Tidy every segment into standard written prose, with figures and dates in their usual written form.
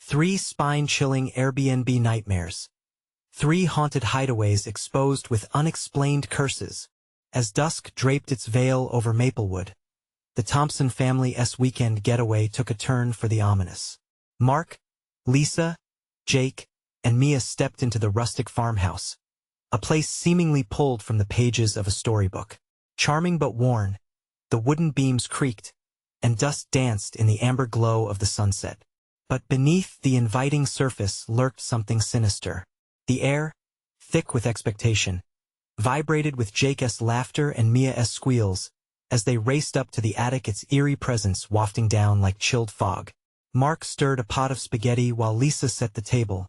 3 spine-chilling Airbnb nightmares. 3 haunted hideaways exposed with unexplained curses. As dusk draped its veil over Maplewood, the Thompson family's weekend getaway took a turn for the ominous. Mark, Lisa, Jake, and Mia stepped into the rustic farmhouse, a place seemingly pulled from the pages of a storybook. Charming but worn, the wooden beams creaked, and dust danced in the amber glow of the sunset. But beneath the inviting surface lurked something sinister. The air, thick with expectation, vibrated with Jake's laughter and Mia's squeals as they raced up to the attic, its eerie presence wafting down like chilled fog. Mark stirred a pot of spaghetti while Lisa set the table,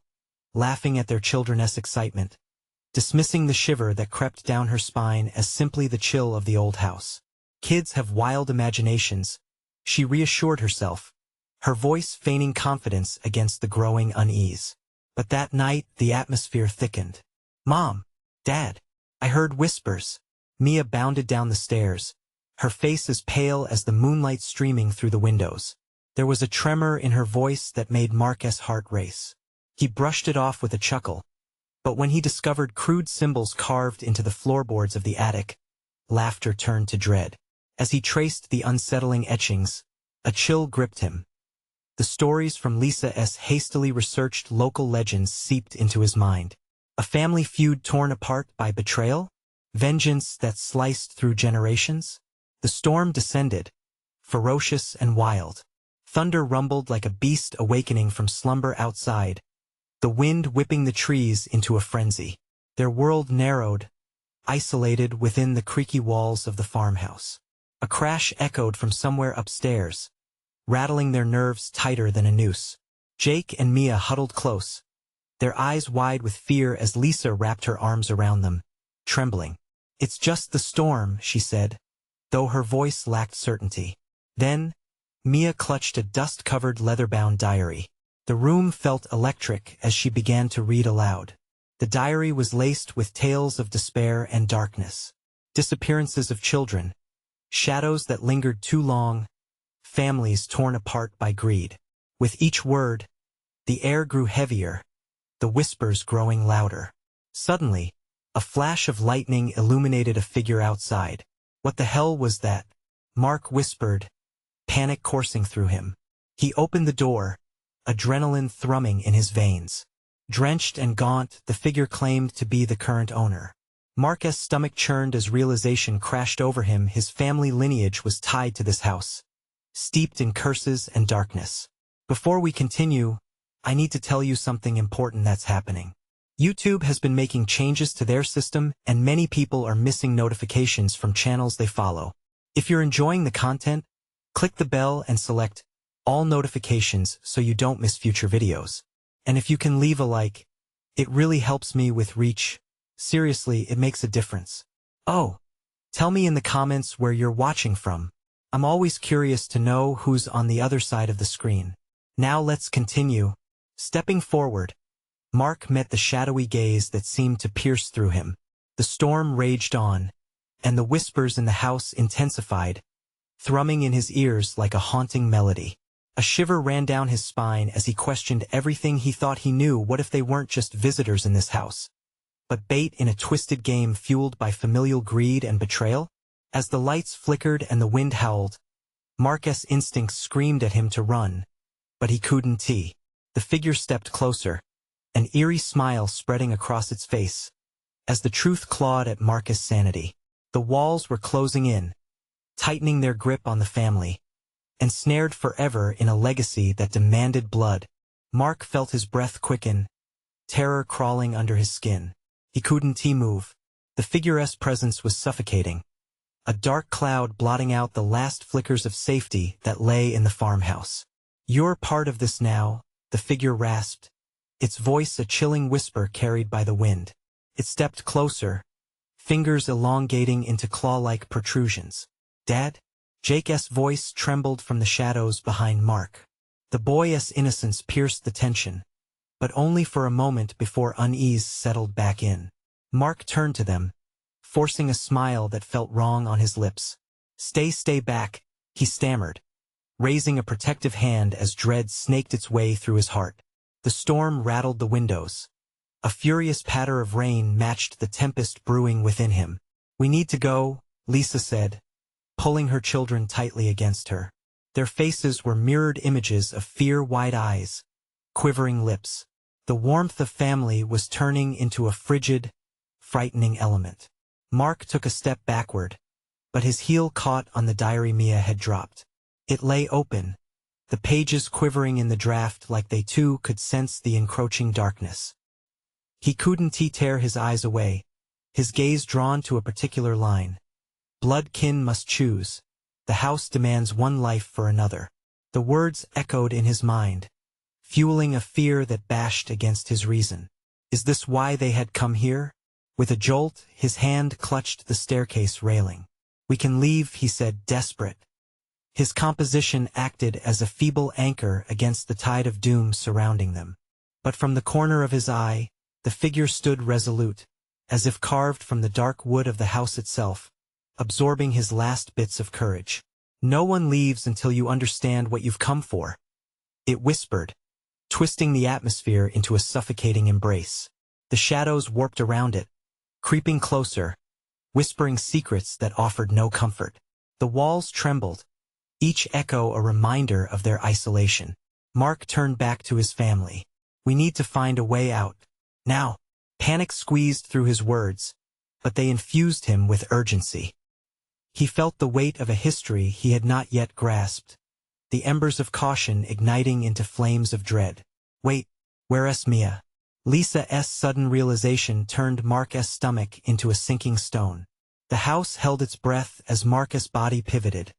laughing at their children's excitement, dismissing the shiver that crept down her spine as simply the chill of the old house. Kids have wild imaginations, she reassured herself, her voice feigning confidence against the growing unease. But that night, the atmosphere thickened. "Mom, Dad, I heard whispers." Mia bounded down the stairs, her face as pale as the moonlight streaming through the windows. There was a tremor in her voice that made Mark's heart race. He brushed it off with a chuckle, but when he discovered crude symbols carved into the floorboards of the attic, laughter turned to dread. As he traced the unsettling etchings, a chill gripped him. The stories from Lisa's hastily researched local legends seeped into his mind. A family feud torn apart by betrayal? Vengeance that sliced through generations? The storm descended, ferocious and wild. Thunder rumbled like a beast awakening from slumber outside, the wind whipping the trees into a frenzy. Their world narrowed, isolated within the creaky walls of the farmhouse. A crash echoed from somewhere upstairs, rattling their nerves tighter than a noose. Jake and Mia huddled close, their eyes wide with fear as Lisa wrapped her arms around them, trembling. "It's just the storm," she said, though her voice lacked certainty. Then, Mia clutched a dust-covered leather-bound diary. The room felt electric as she began to read aloud. The diary was laced with tales of despair and darkness, disappearances of children, shadows that lingered too long, families torn apart by greed. With each word, the air grew heavier, the whispers growing louder. Suddenly, a flash of lightning illuminated a figure outside. "What the hell was that?" Mark whispered, panic coursing through him. He opened the door, adrenaline thrumming in his veins. Drenched and gaunt, the figure claimed to be the current owner. Mark's stomach churned as realization crashed over him. His family lineage was tied to this house, steeped in curses and darkness. Before we continue, I need to tell you something important that's happening. YouTube has been making changes to their system, and many people are missing notifications from channels they follow. If you're enjoying the content, click the bell and select all notifications so you don't miss future videos. And if you can leave a like, it really helps me with reach. Seriously, it makes a difference. Oh, tell me in the comments where you're watching from. I'm always curious to know who's on the other side of the screen. Now let's continue. Stepping forward, Mark met the shadowy gaze that seemed to pierce through him. The storm raged on, and the whispers in the house intensified, thrumming in his ears like a haunting melody. A shiver ran down his spine as he questioned everything he thought he knew. What if they weren't just visitors in this house, but bait in a twisted game fueled by familial greed and betrayal? As the lights flickered and the wind howled, Mark's instincts screamed at him to run, but he couldn't. The figure stepped closer, an eerie smile spreading across its face, as the truth clawed at Mark's sanity. The walls were closing in, tightening their grip on the family, ensnared forever in a legacy that demanded blood. Mark felt his breath quicken, terror crawling under his skin. He couldn't move. The figure's presence was suffocating, a dark cloud blotting out the last flickers of safety that lay in the farmhouse. "You're part of this now," the figure rasped, its voice a chilling whisper carried by the wind. It stepped closer, fingers elongating into claw-like protrusions. "Dad?" Jake's voice trembled from the shadows behind Mark. The boy's innocence pierced the tension, but only for a moment before unease settled back in. Mark turned to them, forcing a smile that felt wrong on his lips. Stay back," he stammered, raising a protective hand as dread snaked its way through his heart. The storm rattled the windows. A furious patter of rain matched the tempest brewing within him. "We need to go," Lisa said, pulling her children tightly against her. Their faces were mirrored images of fear-wide eyes, quivering lips. The warmth of family was turning into a frigid, frightening element. Mark took a step backward, but his heel caught on the diary Mia had dropped. It lay open, the pages quivering in the draft like they too could sense the encroaching darkness. He couldn't tear his eyes away, his gaze drawn to a particular line. "Blood kin must choose. The house demands one life for another." The words echoed in his mind, fueling a fear that bashed against his reason. Is this why they had come here? With a jolt, his hand clutched the staircase railing. "We can leave," he said, desperate. His composition acted as a feeble anchor against the tide of doom surrounding them. But from the corner of his eye, the figure stood resolute, as if carved from the dark wood of the house itself, absorbing his last bits of courage. "No one leaves until you understand what you've come for," it whispered, twisting the atmosphere into a suffocating embrace. The shadows warped around it, creeping closer, whispering secrets that offered no comfort. The walls trembled, each echo a reminder of their isolation. Mark turned back to his family. "We need to find a way out. Now." Panic squeezed through his words, but they infused him with urgency. He felt the weight of a history he had not yet grasped, the embers of caution igniting into flames of dread. "Wait, where's Mia?" Lisa's sudden realization turned Mark's stomach into a sinking stone. The house held its breath as Mark's body pivoted,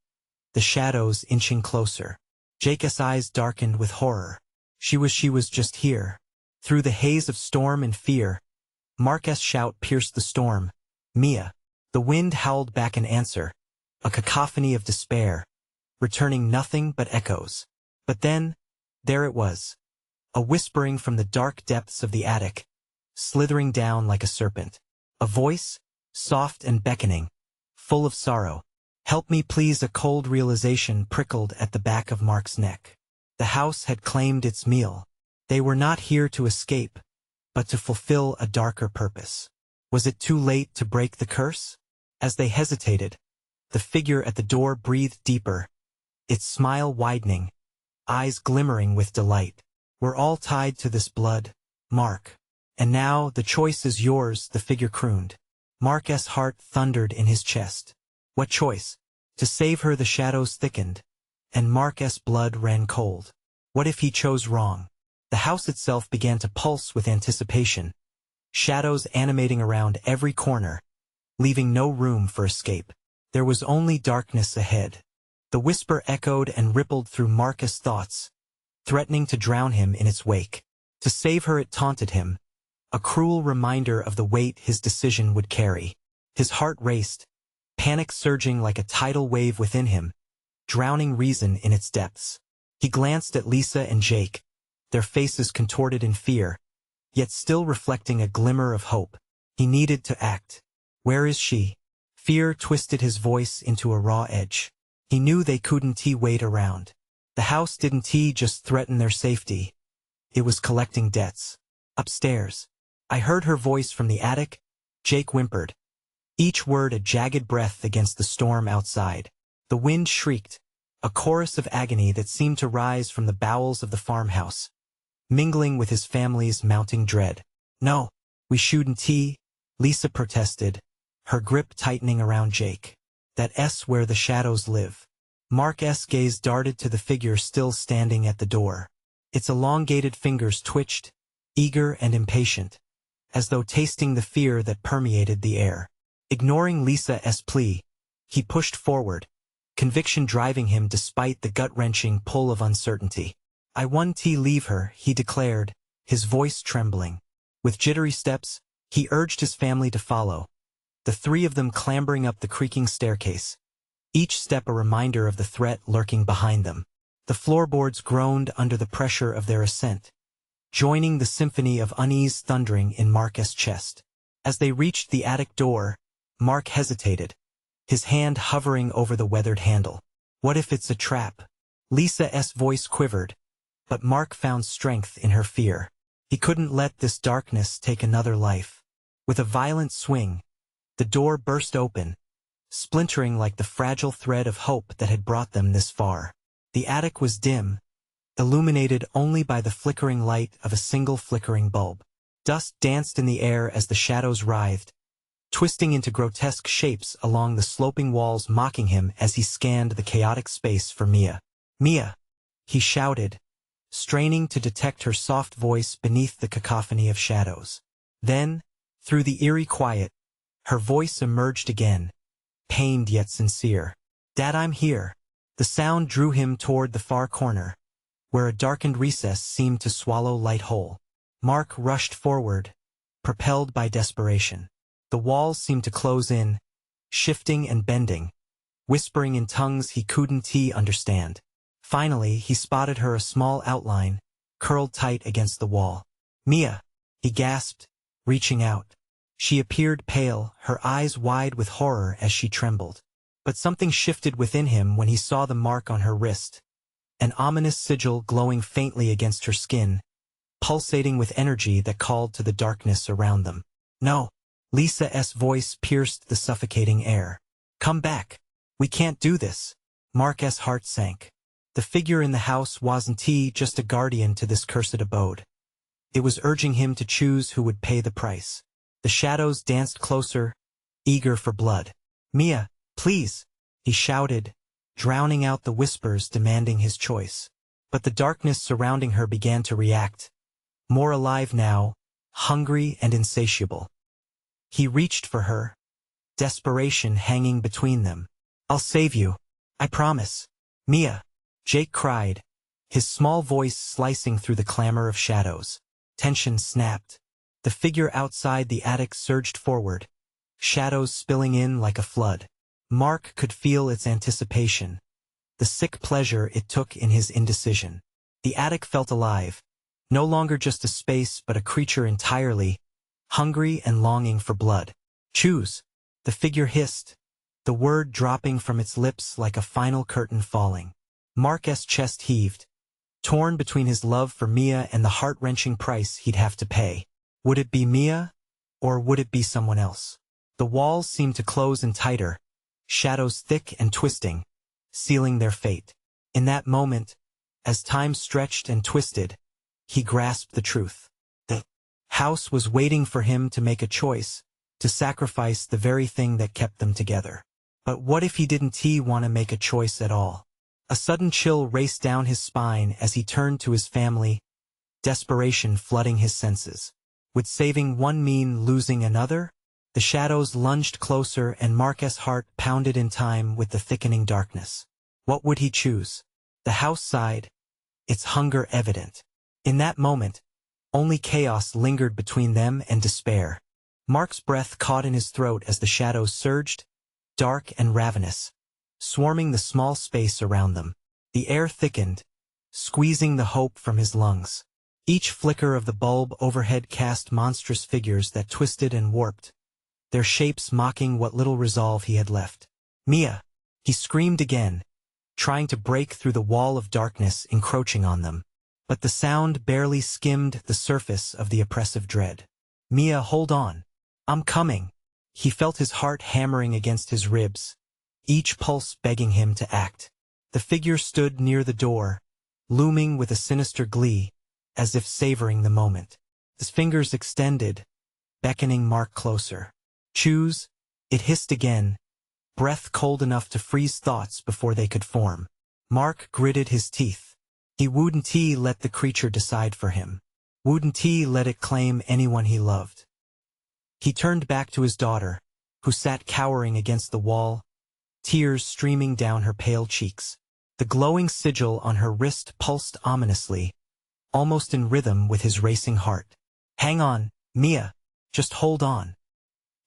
the shadows inching closer. Jake's eyes darkened with horror. She was just here. Through the haze of storm and fear, Mark's shout pierced the storm. "Mia!" The wind howled back an answer, a cacophony of despair, returning nothing but echoes. But then, there it was. A whispering from the dark depths of the attic, slithering down like a serpent. A voice, soft and beckoning, full of sorrow. "Help me please." A cold realization prickled at the back of Mark's neck. The house had claimed its meal. They were not here to escape, but to fulfill a darker purpose. Was it too late to break the curse? As they hesitated, the figure at the door breathed deeper, its smile widening, eyes glimmering with delight. "We're all tied to this blood, Mark. And now the choice is yours," the figure crooned. Mark's heart thundered in his chest. What choice? To save her. The shadows thickened, and Mark's blood ran cold. What if he chose wrong? The house itself began to pulse with anticipation, shadows animating around every corner, leaving no room for escape. There was only darkness ahead. The whisper echoed and rippled through Mark's thoughts, threatening to drown him in its wake. To save her, it taunted him, a cruel reminder of the weight his decision would carry. His heart raced, panic surging like a tidal wave within him, drowning reason in its depths. He glanced at Lisa and Jake, their faces contorted in fear, yet still reflecting a glimmer of hope. He needed to act. "Where is she?" Fear twisted his voice into a raw edge. He knew they couldn't wait around. The house didn't just threaten their safety. It was collecting debts. "Upstairs." "I heard her voice from the attic," Jake whimpered, each word a jagged breath against the storm outside. The wind shrieked, a chorus of agony that seemed to rise from the bowels of the farmhouse, mingling with his family's mounting dread. "No, we shouldn't," Lisa protested, her grip tightening around Jake. "That's where the shadows live." Mark's gaze darted to the figure still standing at the door. Its elongated fingers twitched, eager and impatient, as though tasting the fear that permeated the air. Ignoring Lisa's plea, he pushed forward, conviction driving him despite the gut-wrenching pull of uncertainty. "I want to leave her," he declared, his voice trembling. With jittery steps, he urged his family to follow, the three of them clambering up the creaking staircase, each step a reminder of the threat lurking behind them. The floorboards groaned under the pressure of their ascent, joining the symphony of unease thundering in Mark's chest. As they reached the attic door, Mark hesitated, his hand hovering over the weathered handle. What if it's a trap? Lisa's voice quivered, But Mark found strength in her fear. He couldn't let this darkness take another life. With a violent swing, the door burst open, splintering like the fragile thread of hope that had brought them this far. The attic was dim, illuminated only by the flickering light of a single flickering bulb. Dust danced in the air as the shadows writhed, twisting into grotesque shapes along the sloping walls, mocking him as he scanned the chaotic space for Mia. "Mia!" he shouted, straining to detect her soft voice beneath the cacophony of shadows. Then, through the eerie quiet, her voice emerged again, pained yet sincere. "Dad, I'm here." The sound drew him toward the far corner, where a darkened recess seemed to swallow light whole. Mark rushed forward, propelled by desperation. The walls seemed to close in, shifting and bending, whispering in tongues he couldn't understand. Finally, he spotted her, a small outline, curled tight against the wall. "Mia!" he gasped, reaching out. She appeared pale, her eyes wide with horror as she trembled. But something shifted within him when he saw the mark on her wrist, an ominous sigil glowing faintly against her skin, pulsating with energy that called to the darkness around them. "No!" Lisa's voice pierced the suffocating air. "Come back! We can't do this!" Mark's heart sank. The figure in the house wasn't just a guardian to this cursed abode. It was urging him to choose who would pay the price. The shadows danced closer, eager for blood. "Mia, please!" he shouted, drowning out the whispers demanding his choice. But the darkness surrounding her began to react, more alive now, hungry and insatiable. He reached for her, desperation hanging between them. "I'll save you. I promise." "Mia!" Jake cried, his small voice slicing through the clamor of shadows. Tension snapped. The figure outside the attic surged forward, shadows spilling in like a flood. Mark could feel its anticipation, the sick pleasure it took in his indecision. The attic felt alive, no longer just a space but a creature entirely, hungry and longing for blood. "Choose," the figure hissed, the word dropping from its lips like a final curtain falling. Mark's chest heaved, torn between his love for Mia and the heart-wrenching price he'd have to pay. Would it be Mia, or would it be someone else? The walls seemed to close in tighter, shadows thick and twisting, sealing their fate. In that moment, as time stretched and twisted, he grasped the truth. The house was waiting for him to make a choice, to sacrifice the very thing that kept them together. But what if he didn't want to make a choice at all? A sudden chill raced down his spine as he turned to his family, desperation flooding his senses. Would saving one mean losing another? The shadows lunged closer and Mark's heart pounded in time with the thickening darkness. What would he choose? The house sighed, its hunger evident. In that moment, only chaos lingered between them and despair. Mark's breath caught in his throat as the shadows surged, dark and ravenous, swarming the small space around them. The air thickened, squeezing the hope from his lungs. Each flicker of the bulb overhead cast monstrous figures that twisted and warped, their shapes mocking what little resolve he had left. "Mia!" he screamed again, trying to break through the wall of darkness encroaching on them. But the sound barely skimmed the surface of the oppressive dread. "Mia, hold on. I'm coming." He felt his heart hammering against his ribs, each pulse begging him to act. The figure stood near the door, looming with a sinister glee, as if savoring the moment. His fingers extended, beckoning Mark closer. "Choose," it hissed again, breath cold enough to freeze thoughts before they could form. Mark gritted his teeth. He wouldn't let the creature decide for him. Wouldn't let it claim anyone he loved. He turned back to his daughter, who sat cowering against the wall, tears streaming down her pale cheeks. The glowing sigil on her wrist pulsed ominously, almost in rhythm with his racing heart. "Hang on, Mia. Just hold on."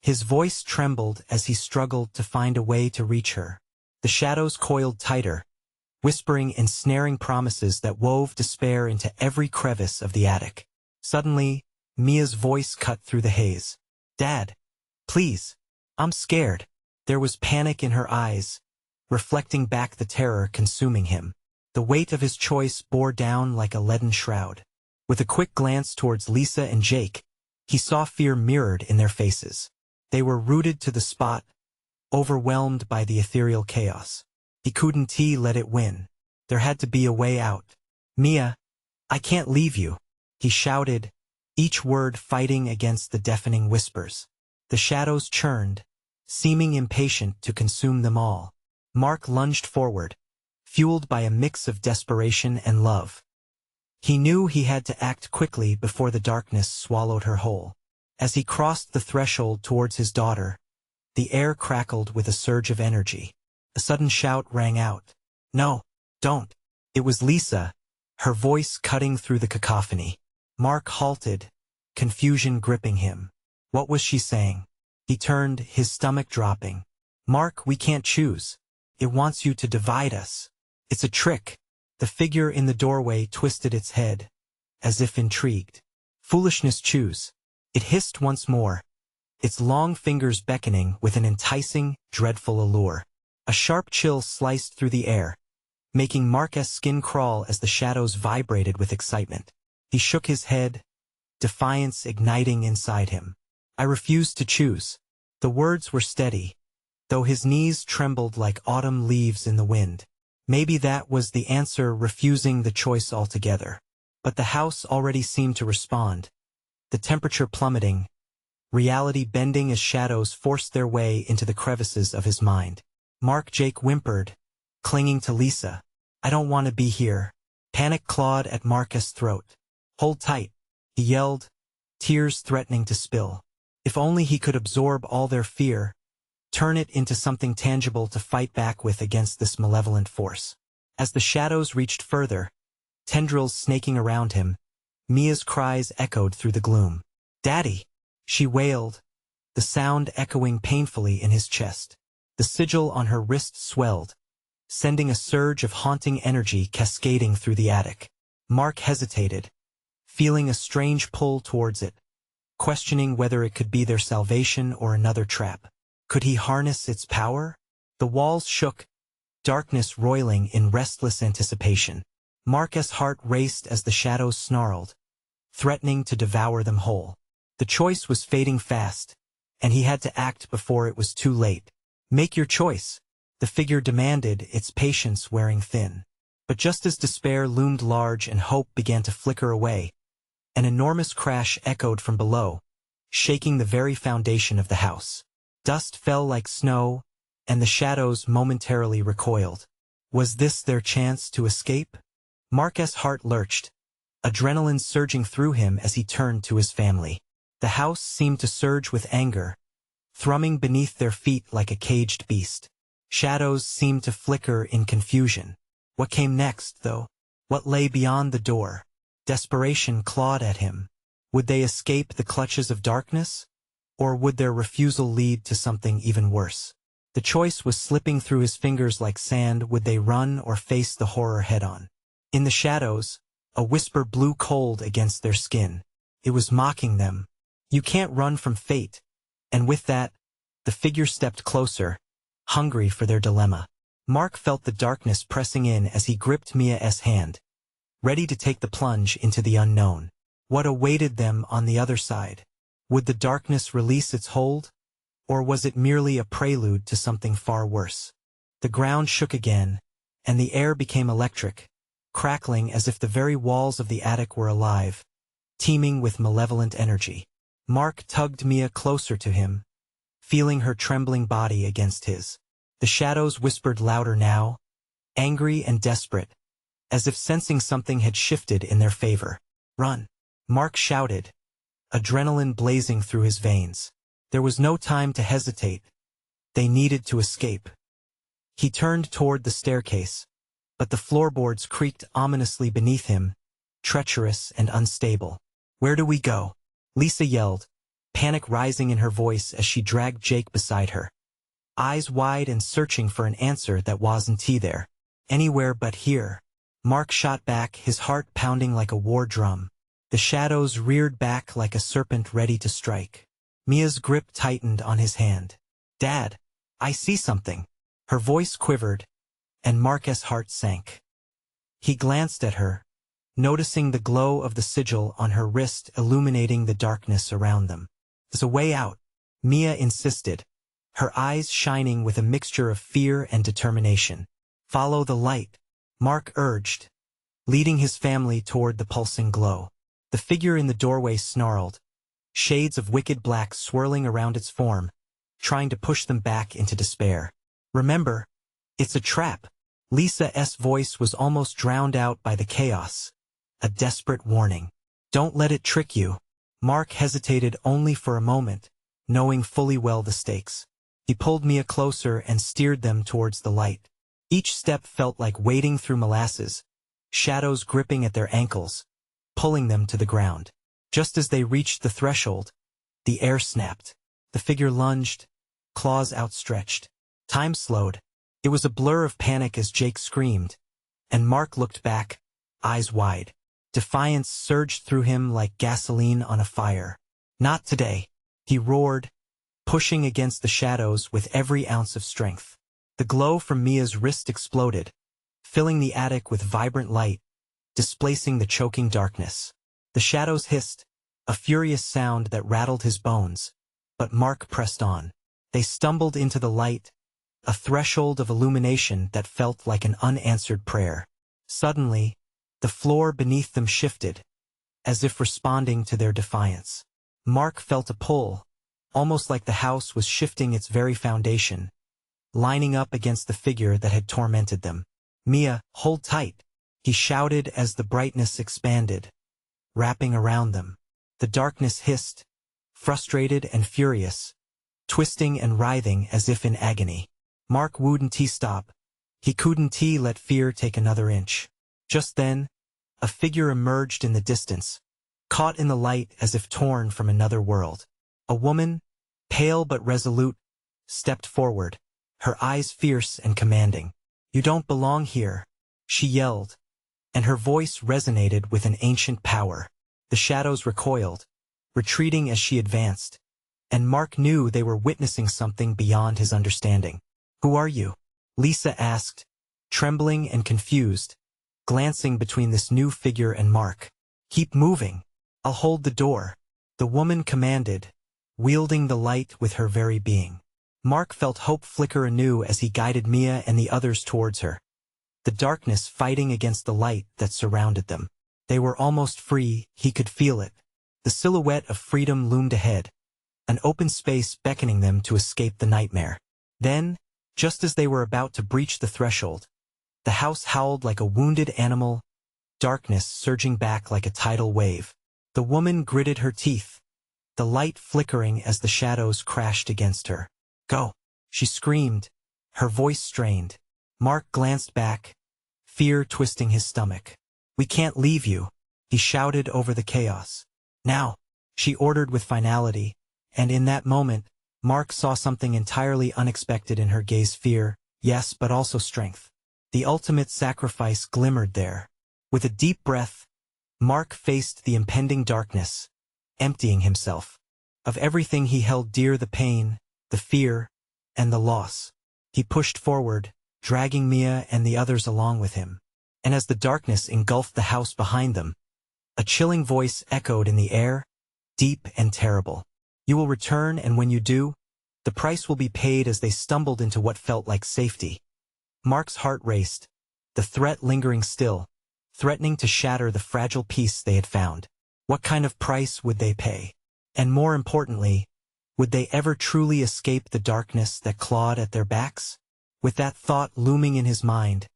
His voice trembled as he struggled to find a way to reach her. The shadows coiled tighter, whispering ensnaring promises that wove despair into every crevice of the attic. Suddenly, Mia's voice cut through the haze. "Dad, please. I'm scared." There was panic in her eyes, reflecting back the terror consuming him. The weight of his choice bore down like a leaden shroud. With a quick glance towards Lisa and Jake, he saw fear mirrored in their faces. They were rooted to the spot, overwhelmed by the ethereal chaos. He couldn't let it win. There had to be a way out. "Mia, I can't leave you," he shouted, each word fighting against the deafening whispers. The shadows churned, seeming impatient to consume them all. Mark lunged forward, fueled by a mix of desperation and love. He knew he had to act quickly before the darkness swallowed her whole. As he crossed the threshold towards his daughter, the air crackled with a surge of energy. A sudden shout rang out. "No, don't." It was Lisa, her voice cutting through the cacophony. Mark halted, confusion gripping him. What was she saying? He turned, his stomach dropping. "Mark, we can't choose. It wants you to divide us. It's a trick." The figure in the doorway twisted its head, as if intrigued. "Foolishness, choose." It hissed once more, its long fingers beckoning with an enticing, dreadful allure. A sharp chill sliced through the air, making Mark's skin crawl as the shadows vibrated with excitement. He shook his head, defiance igniting inside him. "I refuse to choose." The words were steady, though his knees trembled like autumn leaves in the wind. Maybe that was the answer, refusing the choice altogether. But the house already seemed to respond, the temperature plummeting, reality bending as shadows forced their way into the crevices of his mind. Jake whimpered, clinging to Lisa. "I don't want to be here." Panic clawed at Mark's throat. "Hold tight," he yelled, tears threatening to spill. If only he could absorb all their fear, turn it into something tangible to fight back with against this malevolent force. As the shadows reached further, tendrils snaking around him, Mia's cries echoed through the gloom. "Daddy!" she wailed, the sound echoing painfully in his chest. The sigil on her wrist swelled, sending a surge of haunting energy cascading through the attic. Mark hesitated, feeling a strange pull towards it, questioning whether it could be their salvation or another trap. Could he harness its power? The walls shook, darkness roiling in restless anticipation. Mark's heart raced as the shadows snarled, threatening to devour them whole. The choice was fading fast, and he had to act before it was too late. "Make your choice," the figure demanded, its patience wearing thin. But just as despair loomed large and hope began to flicker away, an enormous crash echoed from below, shaking the very foundation of the house. Dust fell like snow, and the shadows momentarily recoiled. Was this their chance to escape? Mark's heart lurched, adrenaline surging through him as he turned to his family. The house seemed to surge with anger, thrumming beneath their feet like a caged beast. Shadows seemed to flicker in confusion. What came next, though? What lay beyond the door? Desperation clawed at him. Would they escape the clutches of darkness? Or would their refusal lead to something even worse? The choice was slipping through his fingers like sand. Would they run or face the horror head-on? In the shadows, a whisper blew cold against their skin. It was mocking them. "You can't run from fate." And with that, the figure stepped closer, hungry for their dilemma. Mark felt the darkness pressing in as he gripped Mia's hand, ready to take the plunge into the unknown. What awaited them on the other side? Would the darkness release its hold? Or was it merely a prelude to something far worse? The ground shook again, and the air became electric, crackling as if the very walls of the attic were alive, teeming with malevolent energy. Mark tugged Mia closer to him, feeling her trembling body against his. The shadows whispered louder now, angry and desperate, as if sensing something had shifted in their favor. "Run!" Mark shouted, adrenaline blazing through his veins. There was no time to hesitate. They needed to escape. He turned toward the staircase, but the floorboards creaked ominously beneath him, treacherous and unstable. "Where do we go?" Lisa yelled, panic rising in her voice as she dragged Jake beside her, eyes wide and searching for an answer that wasn't there. "Anywhere but here." Mark shot back, his heart pounding like a war drum. The shadows reared back like a serpent ready to strike. Mia's grip tightened on his hand. "Dad, I see something." Her voice quivered, and Mark's heart sank. He glanced at her, noticing the glow of the sigil on her wrist illuminating the darkness around them. "There's a way out," Mia insisted, her eyes shining with a mixture of fear and determination. "Follow the light," Mark urged, leading his family toward the pulsing glow. The figure in the doorway snarled, shades of wicked black swirling around its form, trying to push them back into despair. "Remember, it's a trap." Lisa's voice was almost drowned out by the chaos, a desperate warning. "Don't let it trick you." Mark hesitated only for a moment, knowing fully well the stakes. He pulled Mia closer and steered them towards the light. Each step felt like wading through molasses, shadows gripping at their ankles, pulling them to the ground. Just as they reached the threshold, the air snapped. The figure lunged, claws outstretched. Time slowed. It was a blur of panic as Jake screamed, and Mark looked back, eyes wide. Defiance surged through him like gasoline on a fire. "Not today," he roared, pushing against the shadows with every ounce of strength. The glow from Mia's wrist exploded, filling the attic with vibrant light, displacing the choking darkness. The shadows hissed, a furious sound that rattled his bones, but Mark pressed on. They stumbled into the light, a threshold of illumination that felt like an unanswered prayer. Suddenly, the floor beneath them shifted, as if responding to their defiance. Mark felt a pull, almost like the house was shifting its very foundation, lining up against the figure that had tormented them. "Mia, hold tight," he shouted as the brightness expanded, wrapping around them. The darkness hissed, frustrated and furious, twisting and writhing as if in agony. Mark wouldn't stop. He couldn't let fear take another inch. Just then, a figure emerged in the distance, caught in the light as if torn from another world. A woman, pale but resolute, stepped forward, her eyes fierce and commanding. "You don't belong here," she yelled, and her voice resonated with an ancient power. The shadows recoiled, retreating as she advanced, and Mark knew they were witnessing something beyond his understanding. "Who are you?" Lisa asked, trembling and confused, glancing between this new figure and Mark. "Keep moving. I'll hold the door," the woman commanded, wielding the light with her very being. Mark felt hope flicker anew as he guided Mia and the others towards her, the darkness fighting against the light that surrounded them. They were almost free, he could feel it. The silhouette of freedom loomed ahead, an open space beckoning them to escape the nightmare. Then, just as they were about to breach the threshold, the house howled like a wounded animal, darkness surging back like a tidal wave. The woman gritted her teeth, the light flickering as the shadows crashed against her. "Go," she screamed, her voice strained. Mark glanced back, fear twisting his stomach. "We can't leave you," he shouted over the chaos. "Now," she ordered with finality, and in that moment, Mark saw something entirely unexpected in her gaze. Fear, yes, but also strength. The ultimate sacrifice glimmered there. With a deep breath, Mark faced the impending darkness, emptying himself of everything he held dear: the pain, the fear, and the loss. He pushed forward, dragging Mia and the others along with him. And as the darkness engulfed the house behind them, a chilling voice echoed in the air, deep and terrible. "You will return, and when you do, the price will be paid." As they stumbled into what felt like safety, Mark's heart raced, the threat lingering still, threatening to shatter the fragile peace they had found. What kind of price would they pay? And more importantly, would they ever truly escape the darkness that clawed at their backs? With that thought looming in his mind,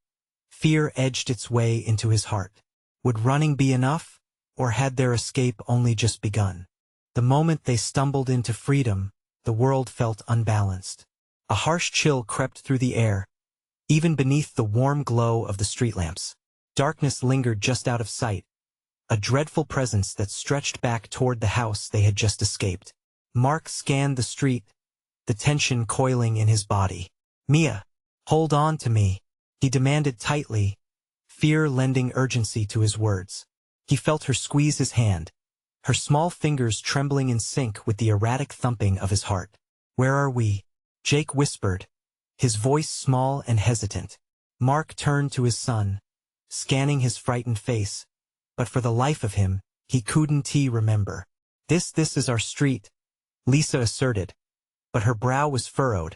fear edged its way into his heart. Would running be enough, or had their escape only just begun? The moment they stumbled into freedom, the world felt unbalanced. A harsh chill crept through the air, even beneath the warm glow of the street lamps. Darkness lingered just out of sight, a dreadful presence that stretched back toward the house they had just escaped. Mark scanned the street, the tension coiling in his body. "Mia, hold on to me," he demanded tightly, fear lending urgency to his words. He felt her squeeze his hand, her small fingers trembling in sync with the erratic thumping of his heart. "Where are we?" Jake whispered, his voice small and hesitant. Mark turned to his son, scanning his frightened face. But for the life of him, he couldn't remember. This is our street, Lisa asserted, but her brow was furrowed,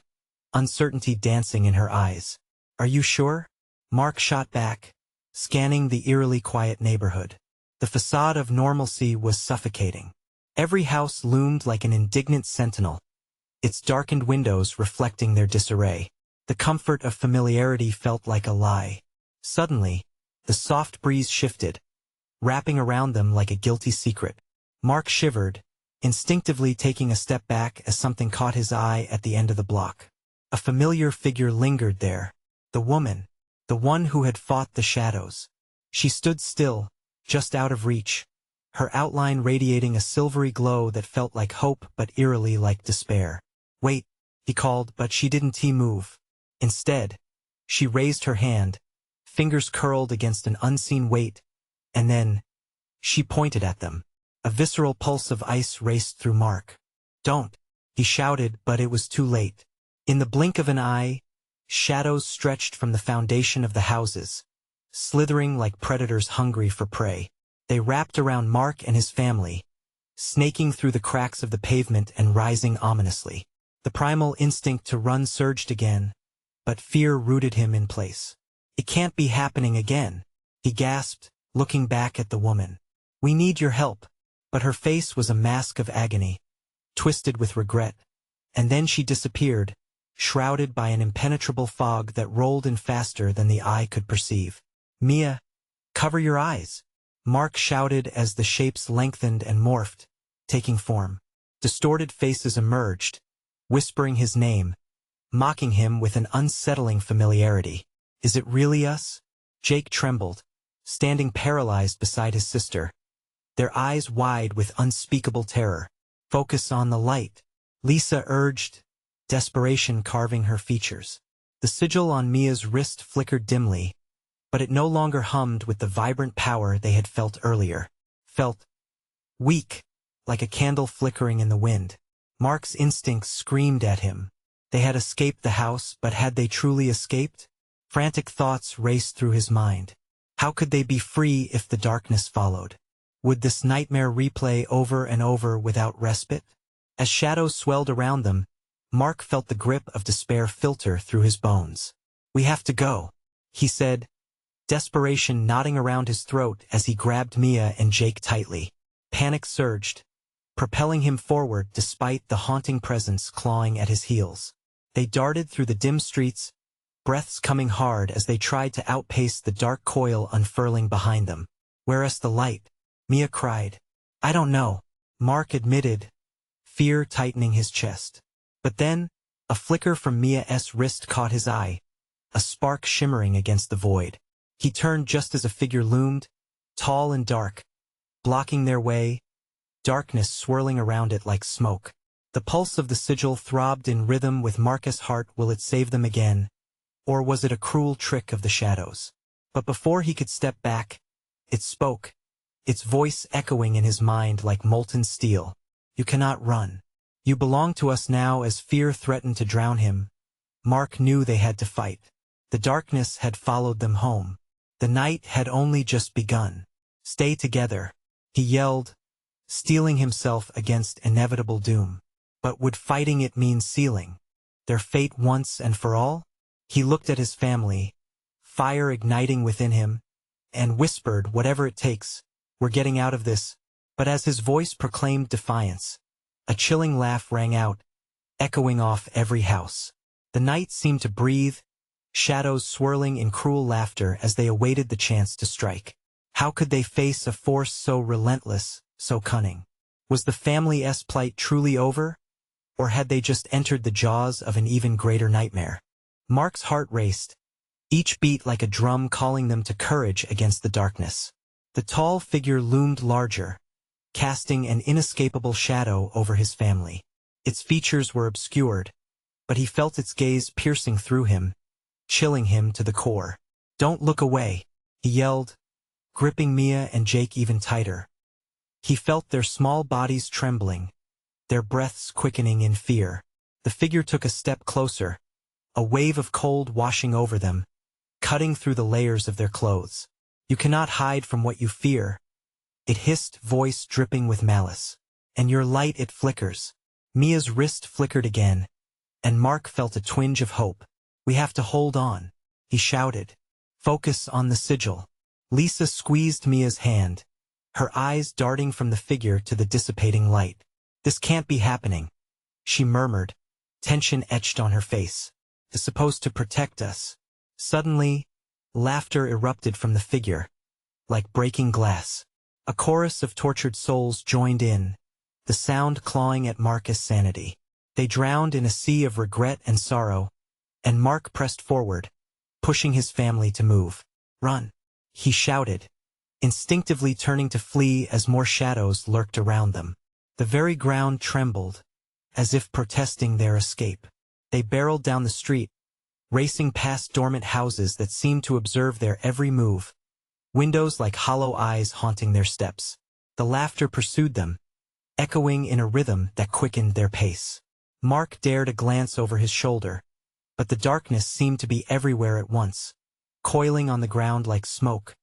uncertainty dancing in her eyes. Are you sure? Mark shot back, scanning the eerily quiet neighborhood. The facade of normalcy was suffocating. Every house loomed like an indignant sentinel, its darkened windows reflecting their disarray. The comfort of familiarity felt like a lie. Suddenly, the soft breeze shifted, wrapping around them like a guilty secret. Mark shivered, instinctively taking a step back as something caught his eye at the end of the block. A familiar figure lingered there. The woman, the one who had fought the shadows. She stood still, just out of reach, her outline radiating a silvery glow that felt like hope but eerily like despair. Wait, he called, but she didn't move. Instead, she raised her hand, fingers curled against an unseen weight, and then, she pointed at them. A visceral pulse of ice raced through Mark. Don't, he shouted, but it was too late. In the blink of an eye, shadows stretched from the foundation of the houses, slithering like predators hungry for prey. They wrapped around Mark and his family, snaking through the cracks of the pavement and rising ominously. The primal instinct to run surged again, but fear rooted him in place. It can't be happening again, he gasped, looking back at the woman. We need your help. But her face was a mask of agony, twisted with regret, and then she disappeared, shrouded by an impenetrable fog that rolled in faster than the eye could perceive. Mia, cover your eyes, Mark shouted as the shapes lengthened and morphed, taking form. Distorted faces emerged, whispering his name, mocking him with an unsettling familiarity. Is it really us? Jake trembled, standing paralyzed beside his sister, their eyes wide with unspeakable terror. Focus on the light, Lisa urged, desperation carving her features. The sigil on Mia's wrist flickered dimly, but it no longer hummed with the vibrant power they had felt earlier. Felt weak, like a candle flickering in the wind. Mark's instincts screamed at him. They had escaped the house, but had they truly escaped? Frantic thoughts raced through his mind. How could they be free if the darkness followed? Would this nightmare replay over and over without respite? As shadows swelled around them, Mark felt the grip of despair filter through his bones. We have to go, he said, desperation knotting around his throat as he grabbed Mia and Jake tightly. Panic surged, propelling him forward despite the haunting presence clawing at his heels. They darted through the dim streets, breaths coming hard as they tried to outpace the dark coil unfurling behind them. Where's the light? Mia cried. I don't know, Mark admitted, fear tightening his chest. But then, a flicker from Mia's wrist caught his eye, a spark shimmering against the void. He turned just as a figure loomed, tall and dark, blocking their way, darkness swirling around it like smoke. The pulse of the sigil throbbed in rhythm with Marcus' heart. Will it save them again? Or was it a cruel trick of the shadows? But before he could step back, it spoke, its voice echoing in his mind like molten steel. You cannot run. You belong to us now. As fear threatened to drown him, Mark knew they had to fight. The darkness had followed them home. The night had only just begun. Stay together, he yelled, steeling himself against inevitable doom. But would fighting it mean sealing their fate once and for all? He looked at his family, fire igniting within him, and whispered, whatever it takes, we're getting out of this. But as his voice proclaimed defiance, a chilling laugh rang out, echoing off every house. The night seemed to breathe, shadows swirling in cruel laughter as they awaited the chance to strike. How could they face a force so relentless, so cunning? Was the family's plight truly over? Or had they just entered the jaws of an even greater nightmare? Mark's heart raced, each beat like a drum calling them to courage against the darkness. The tall figure loomed larger, casting an inescapable shadow over his family. Its features were obscured, but he felt its gaze piercing through him, chilling him to the core. Don't look away, he yelled, gripping Mia and Jake even tighter. He felt their small bodies trembling, their breaths quickening in fear. The figure took a step closer, a wave of cold washing over them, cutting through the layers of their clothes. You cannot hide from what you fear. It hissed, voice dripping with malice. And your light it flickers. Mia's wrist flickered again, and Mark felt a twinge of hope. We have to hold on, he shouted. Focus on the sigil. Lisa squeezed Mia's hand, her eyes darting from the figure to the dissipating light. This can't be happening, she murmured, tension etched on her face. It's supposed to protect us. Suddenly, laughter erupted from the figure, like breaking glass. A chorus of tortured souls joined in, the sound clawing at Mark's sanity. They drowned in a sea of regret and sorrow, and Mark pressed forward, pushing his family to move. Run, he shouted, instinctively turning to flee as more shadows lurked around them. The very ground trembled, as if protesting their escape. They barreled down the street, racing past dormant houses that seemed to observe their every move, windows like hollow eyes haunting their steps. The laughter pursued them, echoing in a rhythm that quickened their pace. Mark dared a glance over his shoulder, but the darkness seemed to be everywhere at once, coiling on the ground like smoke,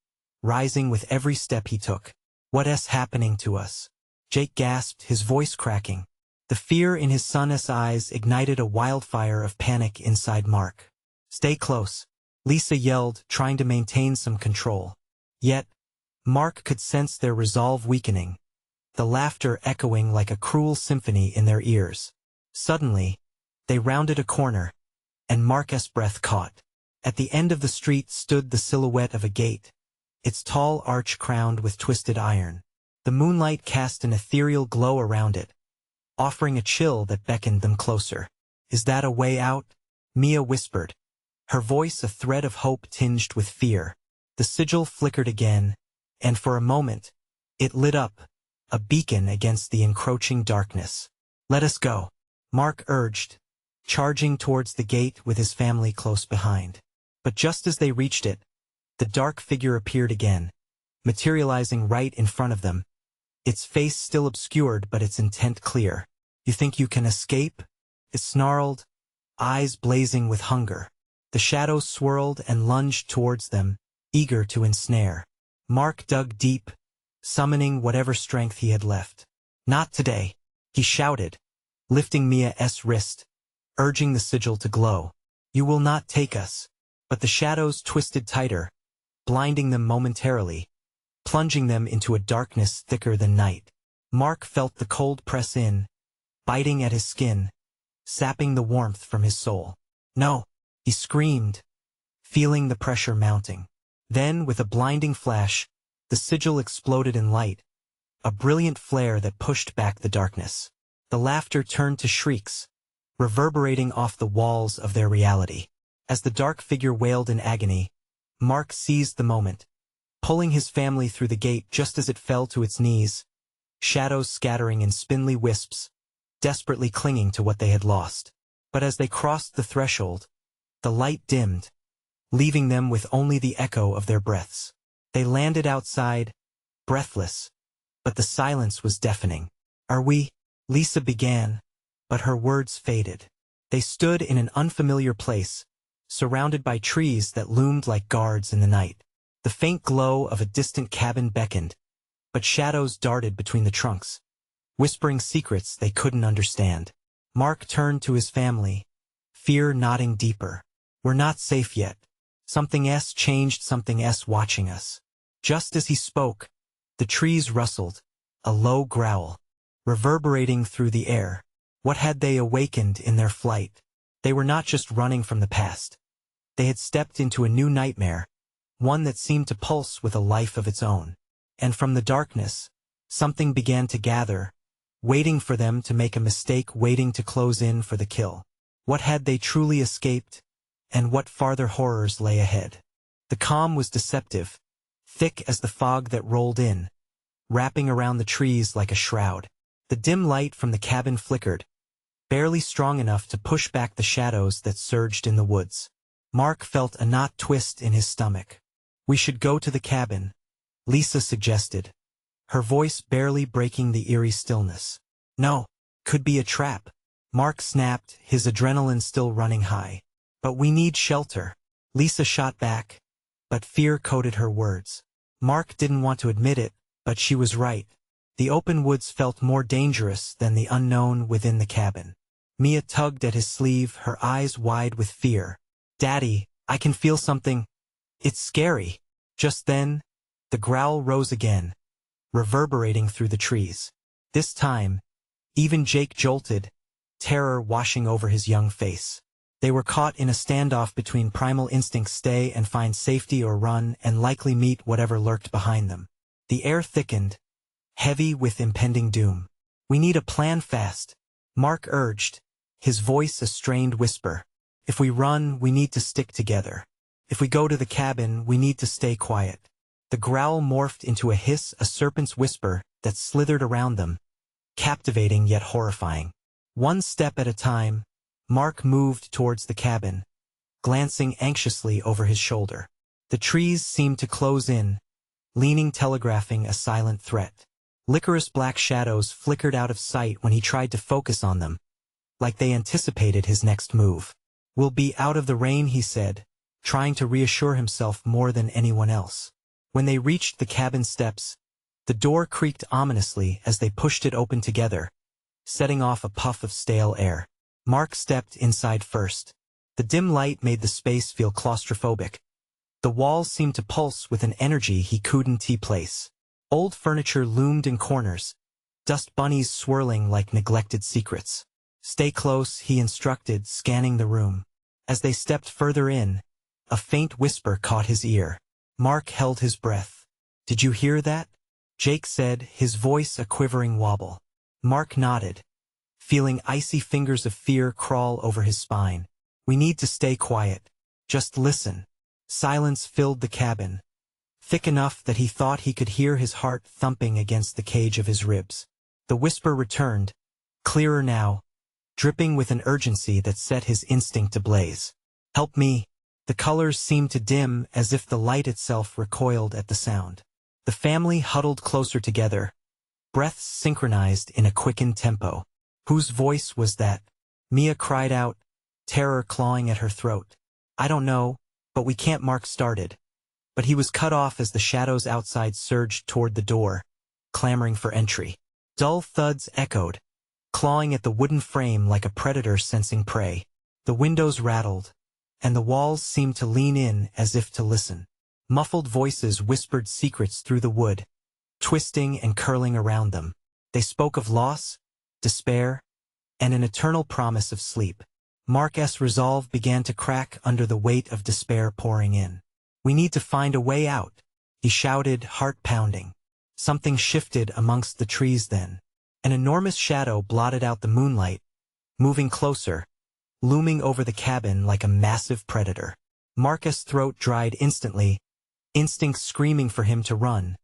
rising with every step he took. What's happening to us? Jake gasped, his voice cracking. The fear in his son's eyes ignited a wildfire of panic inside Mark. Stay close, Lisa yelled, trying to maintain some control. Yet, Mark could sense their resolve weakening, the laughter echoing like a cruel symphony in their ears. Suddenly, they rounded a corner, and Mark's breath caught. At the end of the street stood the silhouette of a gate, its tall arch crowned with twisted iron. The moonlight cast an ethereal glow around it, offering a chill that beckoned them closer. Is that a way out? Mia whispered, her voice a thread of hope tinged with fear. The sigil flickered again, and for a moment, it lit up, a beacon against the encroaching darkness. Let us go, Mark urged, charging towards the gate with his family close behind. But just as they reached it, the dark figure appeared again, materializing right in front of them, its face still obscured but its intent clear. You think you can escape? It snarled, eyes blazing with hunger. The shadows swirled and lunged towards them, eager to ensnare. Mark dug deep, summoning whatever strength he had left. Not today, he shouted, lifting Mia's wrist, urging the sigil to glow. You will not take us. But the shadows twisted tighter, blinding them momentarily, plunging them into a darkness thicker than night. Mark felt the cold press in, biting at his skin, sapping the warmth from his soul. No, he screamed, feeling the pressure mounting. Then, with a blinding flash, the sigil exploded in light, a brilliant flare that pushed back the darkness. The laughter turned to shrieks, reverberating off the walls of their reality. As the dark figure wailed in agony, Mark seized the moment, pulling his family through the gate just as it fell to its knees, shadows scattering in spindly wisps, desperately clinging to what they had lost. But as they crossed the threshold, the light dimmed, leaving them with only the echo of their breaths. They landed outside, breathless, but the silence was deafening. Are we? Lisa began, but her words faded. They stood in an unfamiliar place, surrounded by trees that loomed like guards in the night. The faint glow of a distant cabin beckoned, but shadows darted between the trunks, whispering secrets they couldn't understand. Mark turned to his family, fear knotting deeper. We're not safe yet. Something else changed, something else watching us. Just as he spoke, the trees rustled, a low growl, reverberating through the air. What had they awakened in their flight? They were not just running from the past. They had stepped into a new nightmare, one that seemed to pulse with a life of its own. And from the darkness, something began to gather, waiting for them to make a mistake, waiting to close in for the kill. What had they truly escaped, and what farther horrors lay ahead? The calm was deceptive, thick as the fog that rolled in, wrapping around the trees like a shroud. The dim light from the cabin flickered, barely strong enough to push back the shadows that surged in the woods. Mark felt a knot twist in his stomach. We should go to the cabin, Lisa suggested, her voice barely breaking the eerie stillness. No, could be a trap. Mark snapped, his adrenaline still running high. But we need shelter, Lisa shot back, but fear coated her words. Mark didn't want to admit it, but she was right. The open woods felt more dangerous than the unknown within the cabin. Mia tugged at his sleeve, her eyes wide with fear. "Daddy, I can feel something. It's scary." Just then, the growl rose again, reverberating through the trees. This time, even Jake jolted, terror washing over his young face. They were caught in a standoff between primal instincts: stay and find safety, or run and likely meet whatever lurked behind them. The air thickened, heavy with impending doom. "We need a plan fast," Mark urged, his voice a strained whisper. "If we run, we need to stick together. If we go to the cabin, we need to stay quiet." The growl morphed into a hiss, a serpent's whisper that slithered around them, captivating yet horrifying. One step at a time, Mark moved towards the cabin, glancing anxiously over his shoulder. The trees seemed to close in, leaning, telegraphing a silent threat. Licorice black shadows flickered out of sight when he tried to focus on them, like they anticipated his next move. "We'll be out of the rain," he said, trying to reassure himself more than anyone else. When they reached the cabin steps, the door creaked ominously as they pushed it open together, setting off a puff of stale air. Mark stepped inside first. The dim light made the space feel claustrophobic. The walls seemed to pulse with an energy he couldn't place. Old furniture loomed in corners, dust bunnies swirling like neglected secrets. "Stay close," he instructed, scanning the room. As they stepped further in, a faint whisper caught his ear. Mark held his breath. "Did you hear that?" Jake said, his voice a quivering wobble. Mark nodded, feeling icy fingers of fear crawl over his spine. "We need to stay quiet. Just listen." Silence filled the cabin, thick enough that he thought he could hear his heart thumping against the cage of his ribs. The whisper returned, clearer now, dripping with an urgency that set his instinct ablaze. "Help me." The colors seemed to dim as if the light itself recoiled at the sound. The family huddled closer together, breaths synchronized in a quickened tempo. "Whose voice was that?" Mia cried out, terror clawing at her throat. "I don't know, but we can't." Mark started, but he was cut off as the shadows outside surged toward the door, clamoring for entry. Dull thuds echoed, clawing at the wooden frame like a predator sensing prey. The windows rattled, and the walls seemed to lean in as if to listen. Muffled voices whispered secrets through the wood, twisting and curling around them. They spoke of loss, despair, and an eternal promise of sleep. Mark's resolve began to crack under the weight of despair pouring in. "We need to find a way out," he shouted, heart pounding. Something shifted amongst the trees then. An enormous shadow blotted out the moonlight, moving closer, looming over the cabin like a massive predator. Mark's throat dried instantly, instincts screaming for him to run,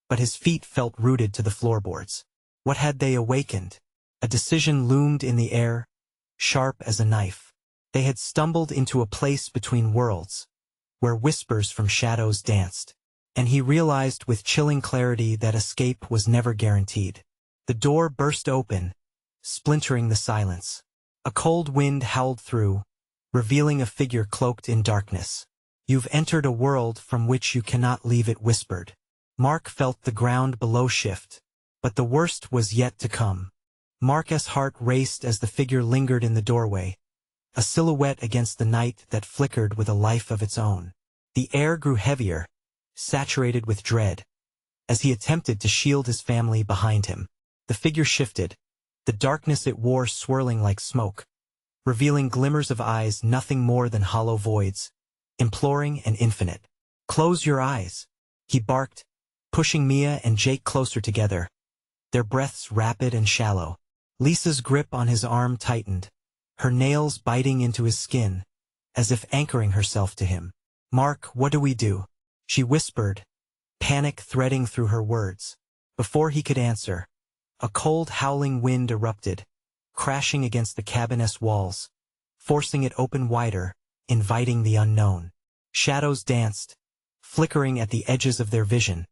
but his feet felt rooted to the floorboards. What had they awakened? A decision loomed in the air, sharp as a knife. They had stumbled into a place between worlds, where whispers from shadows danced, and he realized with chilling clarity that escape was never guaranteed. The door burst open, splintering the silence. A cold wind howled through, revealing a figure cloaked in darkness. "You've entered a world from which you cannot leave," it whispered. Mark felt the ground below shift, but the worst was yet to come. Mark's heart raced as the figure lingered in the doorway, a silhouette against the night that flickered with a life of its own. The air grew heavier, saturated with dread, as he attempted to shield his family behind him. The figure shifted, the darkness it wore swirling like smoke, revealing glimmers of eyes nothing more than hollow voids, imploring and infinite. "Close your eyes," he barked, pushing Mia and Jake closer together, their breaths rapid and shallow. Lisa's grip on his arm tightened, her nails biting into his skin, as if anchoring herself to him. "Mark, what do we do?" she whispered, panic threading through her words. Before he could answer, a cold howling wind erupted, crashing against the cabin's walls, forcing it open wider, inviting the unknown. Shadows danced, flickering at the edges of their vision,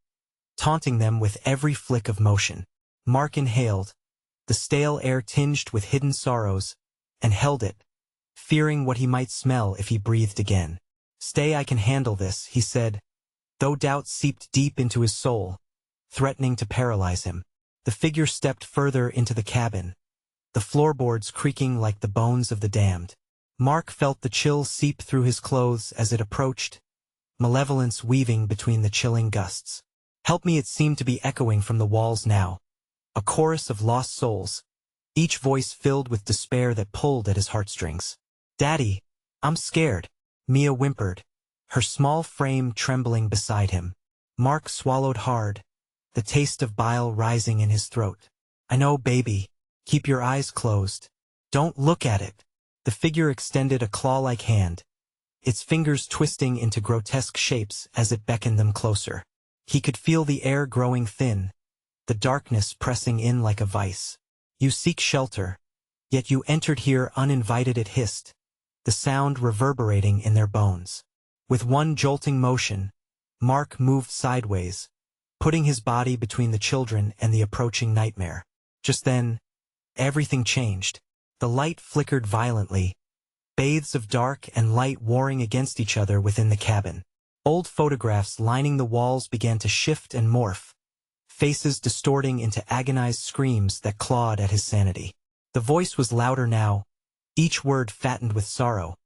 taunting them with every flick of motion. Mark inhaled, the stale air tinged with hidden sorrows, and held it, fearing what he might smell if he breathed again. "Stay, I can handle this," he said, though doubt seeped deep into his soul, threatening to paralyze him. The figure stepped further into the cabin, the floorboards creaking like the bones of the damned. Mark felt the chill seep through his clothes as it approached, malevolence weaving between the chilling gusts. "Help me," it seemed to be echoing from the walls now, a chorus of lost souls, each voice filled with despair that pulled at his heartstrings. "Daddy, I'm scared," Mia whimpered, her small frame trembling beside him. Mark swallowed hard, the taste of bile rising in his throat. "I know, baby. Keep your eyes closed. Don't look at it." The figure extended a claw-like hand, its fingers twisting into grotesque shapes as it beckoned them closer. He could feel the air growing thin, the darkness pressing in like a vice. "You seek shelter, yet you entered here uninvited," it hissed, the sound reverberating in their bones. With one jolting motion, Mark moved sideways, putting his body between the children and the approaching nightmare. Just then, everything changed. The light flickered violently, bathes of dark and light warring against each other within the cabin. Old photographs lining the walls began to shift and morph, faces distorting into agonized screams that clawed at his sanity. The voice was louder now, each word fattened with sorrow,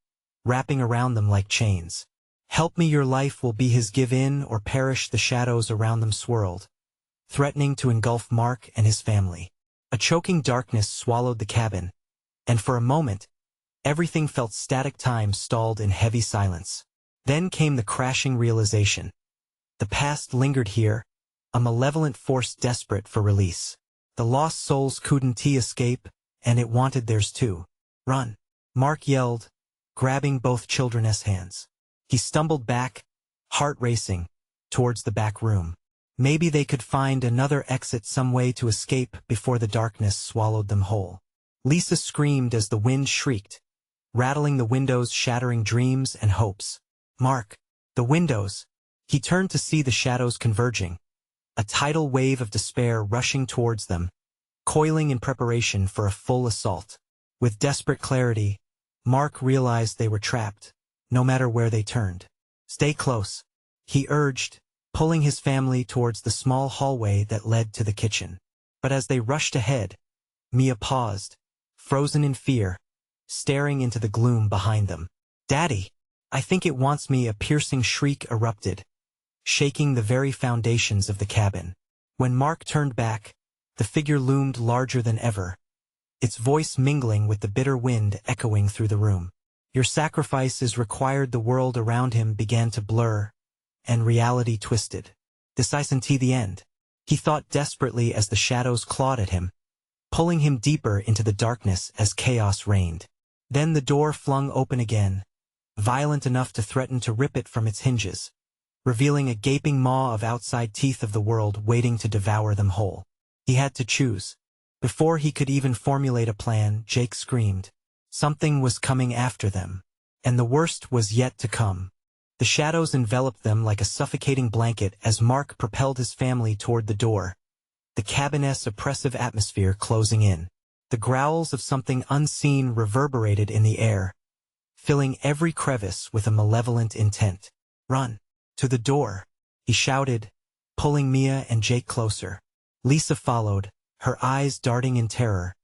wrapping around them like chains. "Help me, your life will be his, give in or perish." The shadows around them swirled, threatening to engulf Mark and his family. A choking darkness swallowed the cabin, and for a moment, everything felt static. Time stalled in heavy silence. Then came the crashing realization. The past lingered here, a malevolent force desperate for release. The lost souls couldn't escape, and it wanted theirs too. "Run!" Mark yelled, grabbing both children's hands. He stumbled back, heart racing, towards the back room. Maybe they could find another exit, some way to escape before the darkness swallowed them whole. Lisa screamed as the wind shrieked, rattling the windows, shattering dreams and hopes. "Mark!" The windows! He turned to see the shadows converging, a tidal wave of despair rushing towards them, coiling in preparation for a full assault. With desperate clarity, Mark realized they were trapped, no matter where they turned. "Stay close," he urged, pulling his family towards the small hallway that led to the kitchen. But as they rushed ahead, Mia paused, frozen in fear, staring into the gloom behind them. "Daddy, I think it wants me!" A piercing shriek erupted, shaking the very foundations of the cabin. When Mark turned back, the figure loomed larger than ever, its voice mingling with the bitter wind echoing through the room. "Your sacrifice is required." The world around him began to blur, and reality twisted. "This isn't the end," he thought desperately as the shadows clawed at him, pulling him deeper into the darkness as chaos reigned. Then the door flung open again, violent enough to threaten to rip it from its hinges, revealing a gaping maw of outside teeth of the world waiting to devour them whole. He had to choose. Before he could even formulate a plan, Jake screamed. Something was coming after them, and the worst was yet to come. The shadows enveloped them like a suffocating blanket as Mark propelled his family toward the door, the cabin's oppressive atmosphere closing in. The growls of something unseen reverberated in the air, filling every crevice with a malevolent intent. "Run!" "To the door!" he shouted, pulling Mia and Jake closer. Lisa followed, her eyes darting in terror,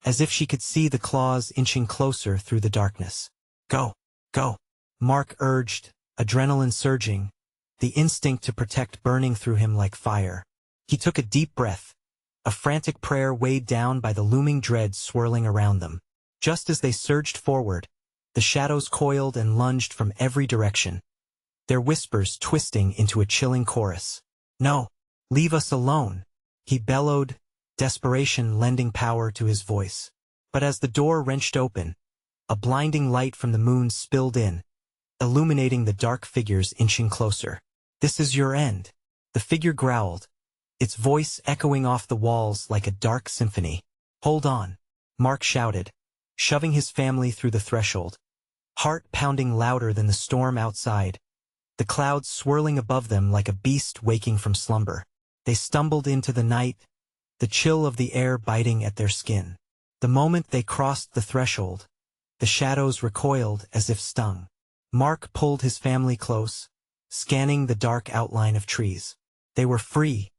as if she could see the claws inching closer through the darkness. "Go! Go!" Mark urged, adrenaline surging, the instinct to protect burning through him like fire. He took a deep breath, a frantic prayer weighed down by the looming dread swirling around them. Just as they surged forward, the shadows coiled and lunged from every direction, their whispers twisting into a chilling chorus. "No! Leave us alone!" he bellowed, desperation lending power to his voice. But as the door wrenched open, a blinding light from the moon spilled in, illuminating the dark figures inching closer. "This is your end," the figure growled, its voice echoing off the walls like a dark symphony. "Hold on," Mark shouted, shoving his family through the threshold, heart pounding louder than the storm outside, the clouds swirling above them like a beast waking from slumber. They stumbled into the night, the chill of the air biting at their skin. The moment they crossed the threshold, the shadows recoiled as if stung. Mark pulled his family close, scanning the dark outline of trees. They were free,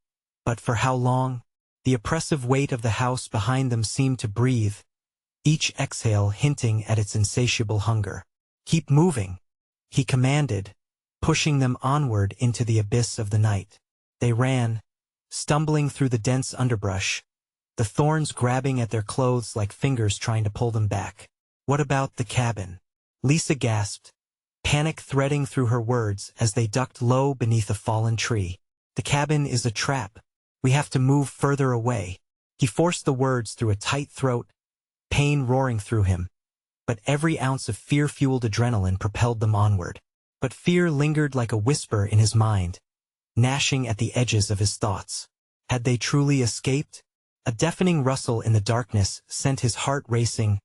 but for how long? The oppressive weight of the house behind them seemed to breathe, each exhale hinting at its insatiable hunger. "Keep moving," he commanded, pushing them onward into the abyss of the night. They ran, stumbling through the dense underbrush, the thorns grabbing at their clothes like fingers trying to pull them back. "What about the cabin?" Lisa gasped, panic threading through her words as they ducked low beneath a fallen tree. "The cabin is a trap. We have to move further away." He forced the words through a tight throat, pain roaring through him, but every ounce of fear-fueled adrenaline propelled them onward. But fear lingered like a whisper in his mind, gnashing at the edges of his thoughts. Had they truly escaped? A deafening rustle in the darkness sent his heart racing,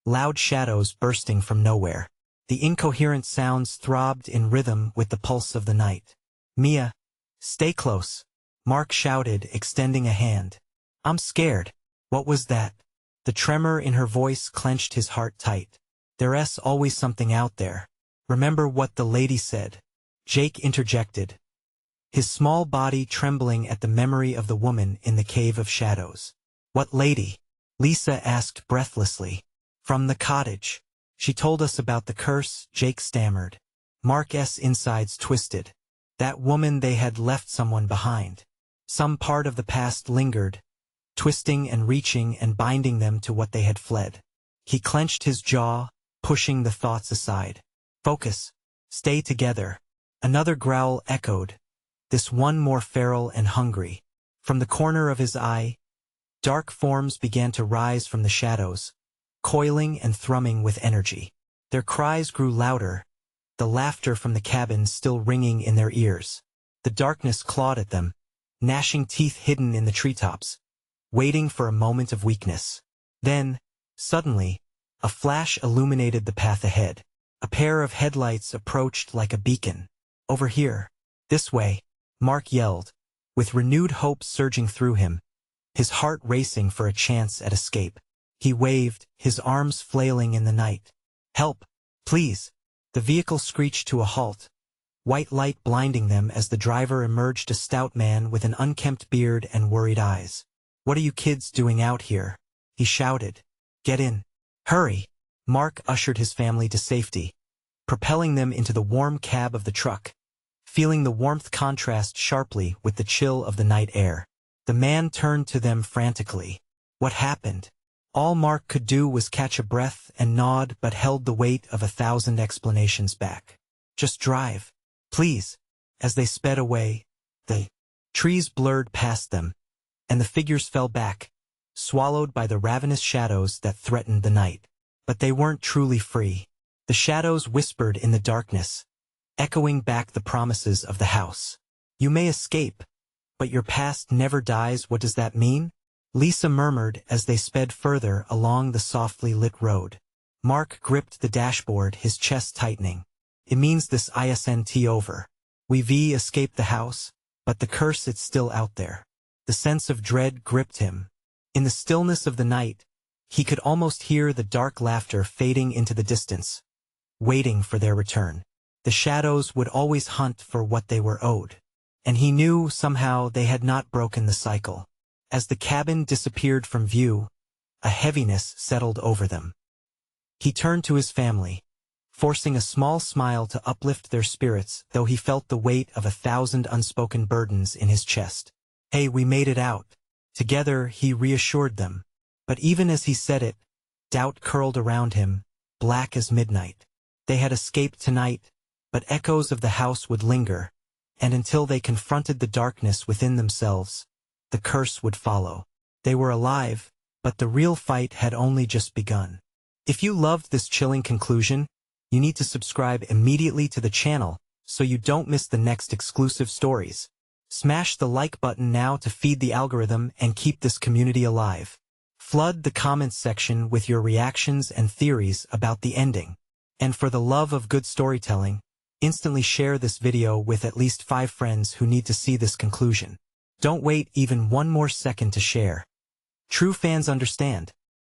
loud shadows bursting from nowhere. The incoherent sounds throbbed in rhythm with the pulse of the night. "Mia, stay close," Mark shouted, extending a hand. "I'm scared." "What was that?" The tremor in her voice clenched his heart tight. "There's always something out there. Remember what the lady said?" Jake interjected, his small body trembling at the memory of the woman in the cave of shadows. "What lady?" Lisa asked breathlessly. "From the cottage. She told us about the curse," Jake stammered. Mark's insides twisted. That woman, they had left someone behind. Some part of the past lingered, twisting and reaching and binding them to what they had fled. He clenched his jaw, pushing the thoughts aside. "Focus. Stay together." Another growl echoed, this one more feral and hungry. From the corner of his eye, dark forms began to rise from the shadows, coiling and thrumming with energy. Their cries grew louder, the laughter from the cabin still ringing in their ears. The darkness clawed at them, gnashing teeth hidden in the treetops, waiting for a moment of weakness. Then, suddenly, a flash illuminated the path ahead. A pair of headlights approached like a beacon. "Over here. This way," Mark yelled, with renewed hope surging through him, his heart racing for a chance at escape. He waved, his arms flailing in the night. "Help, please." The vehicle screeched to a halt, white light blinding them as the driver emerged, a stout man with an unkempt beard and worried eyes. "What are you kids doing out here?" he shouted. "Get in. Hurry." Mark ushered his family to safety, propelling them into the warm cab of the truck, feeling the warmth contrast sharply with the chill of the night air. The man turned to them frantically. "What happened?" All Mark could do was catch a breath and nod, but held the weight of 1,000 explanations back. "Just drive, please." As they sped away, the trees blurred past them, and the figures fell back, swallowed by the ravenous shadows that threatened the night. But they weren't truly free. The shadows whispered in the darkness, echoing back the promises of the house. "You may escape, but your past never dies." "What does that mean?" Lisa murmured as they sped further along the softly lit road. Mark gripped the dashboard, his chest tightening. "It means this isn't over. We've escaped the house, but the curse, it's still out there." The sense of dread gripped him. In the stillness of the night, he could almost hear the dark laughter fading into the distance, waiting for their return. The shadows would always hunt for what they were owed, and he knew somehow they had not broken the cycle. As the cabin disappeared from view, a heaviness settled over them. He turned to his family, forcing a small smile to uplift their spirits, though he felt the weight of 1,000 unspoken burdens in his chest. "Hey, we made it out." Together, he reassured them. But even as he said it, doubt curled around him, black as midnight. They had escaped tonight, but echoes of the house would linger, and until they confronted the darkness within themselves, the curse would follow. They were alive, but the real fight had only just begun. If you loved this chilling conclusion, you need to subscribe immediately to the channel so you don't miss the next exclusive stories. Smash the like button now to feed the algorithm and keep this community alive. Flood the comments section with your reactions and theories about the ending. And for the love of good storytelling, instantly share this video with at least 5 friends who need to see this conclusion. Don't wait even one more second to share. True fans understand.